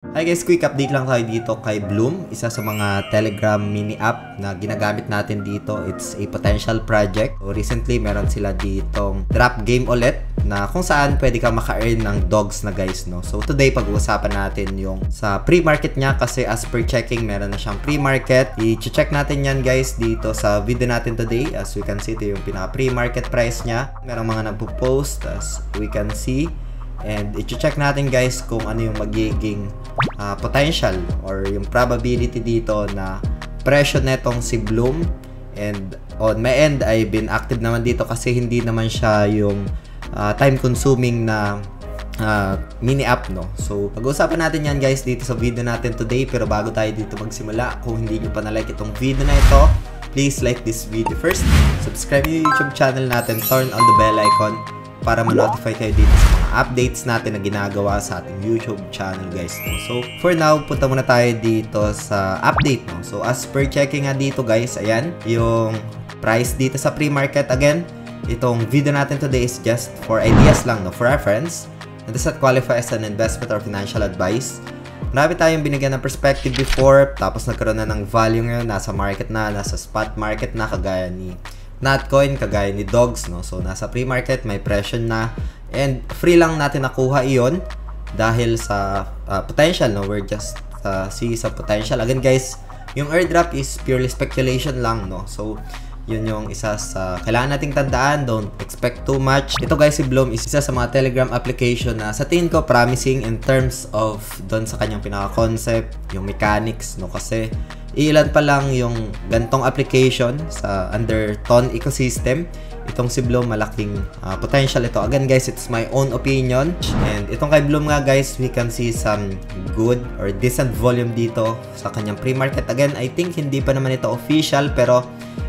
Hi guys, quick update lang tayo dito kay Bloom, isa sa mga Telegram mini app na ginagamit natin dito. It's a potential project. So, recently, meron sila ditong drop game ulit na kung saan pwede ka maka-earn ng dogs na guys, no? So today, pag-uusapan natin yung sa pre-market niya kasi as per checking, meron na siyang pre-market. I-check natin yan guys dito sa video natin today. As we can see, ito yung pinaka-pre-market price niya. Merong mga nagpo-post as we can see. And i-check natin guys kung ano yung magiging potential or yung probability dito na presyo netong si Bloom. And on my end, I've been active naman dito kasi hindi naman siya yung time consuming na mini app, no? So pag-usapan natin yan guys dito sa video natin today. Pero bago tayo dito magsimula, kung hindi nyo pa na-like itong video na ito, please like this video first. Subscribe yung YouTube channel natin, turn on the bell icon para ma-notify kayo dito sa mga updates natin na ginagawa sa ating YouTube channel guys, no? So for now, punta muna tayo dito sa update, no? So as per checking nga dito guys, ayan yung price dito sa pre-market. Again, itong video natin today is just for ideas lang, no? For reference. It does not qualify as an investment or financial advice. Marami tayong binigyan ng perspective before, tapos nagkaroon na ng value ngayon, nasa market na, nasa spot market na, kagaya ni Notcoin, kagaya ni Dogs, no? So nasa pre-market, may presyo na, and free lang natin nakuha iyon dahil sa potential, no? We're just see sa potential. Again guys, yung airdrop is purely speculation lang, no? So yun yung isa sa kailangan nating tandaan. Don't expect too much. Ito guys, si Bloom is isa sa mga Telegram application na sa tingin ko promising in terms of doon sa kanyang pinaka-concept, yung mechanics, no? Kasi ilan pa lang yung gantong application sa under Ton ecosystem. Itong si Bloom, malaking potential ito. Again guys, it's my own opinion. And itong kay Bloom nga guys, we can see some good or decent volume dito sa kanyang pre-market. Again, I think hindi pa naman ito official, pero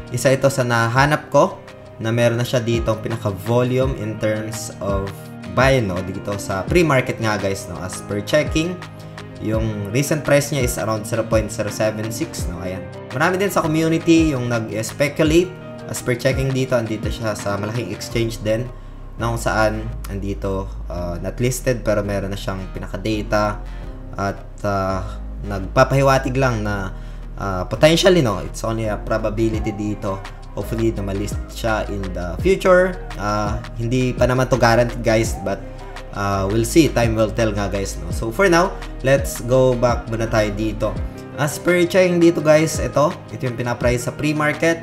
isa ito sa nahanap ko na meron na siya dito pinaka-volume in terms of buy, no? Dito sa pre-market nga guys, no? As per checking, yung recent price niya is around 0.076, no? Ayan. Marami din sa community yung nag-speculate. As per checking dito, andito siya sa malaking exchange din na kung saan andito not listed pero meron na siyang pinaka-data at nagpapahiwatig lang na potentially, no? It's only a probability dito. Hopefully na malist siya in the future. Hindi pa naman to guaranteed guys, but we'll see. Time will tell nga guys, no? So for now, let's go back muna tayo dito. As per checking dito guys, ito yung pinaprice sa pre-market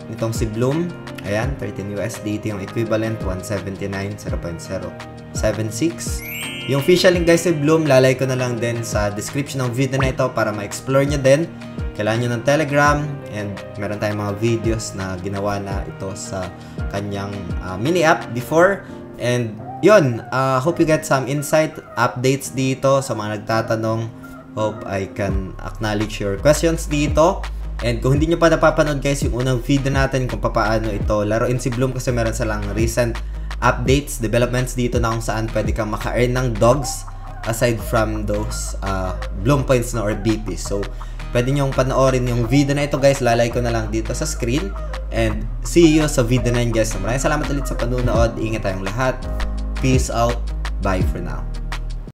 nitong si Bloom. Ayan, 13 USDT yung equivalent, 179, 0.076. Yung official link guys si Bloom, lalay ko na lang din sa description ng video na ito para ma-explore nyo din. Kailangan nyo ng Telegram, and meron tayong mga videos na ginawa na ito sa kanyang mini app before. And yun, hope you get some insight, updates dito sa mga nagtatanong. Hope I can acknowledge your questions dito. And kung hindi nyo pa napapanood guys yung unang video natin kung paano ito laruin si Bloom, kasi meron silang recent updates, developments dito na kung saan pwede kang maka-earn ng dogs aside from those Bloom points na or BP. So pwede nyo panoorin yung video na ito guys, lalay ko na lang dito sa screen. And see you sa video na yun guys. Maraming salamat ulit sa panunood. Ingat tayong lahat. Peace out. Bye for now.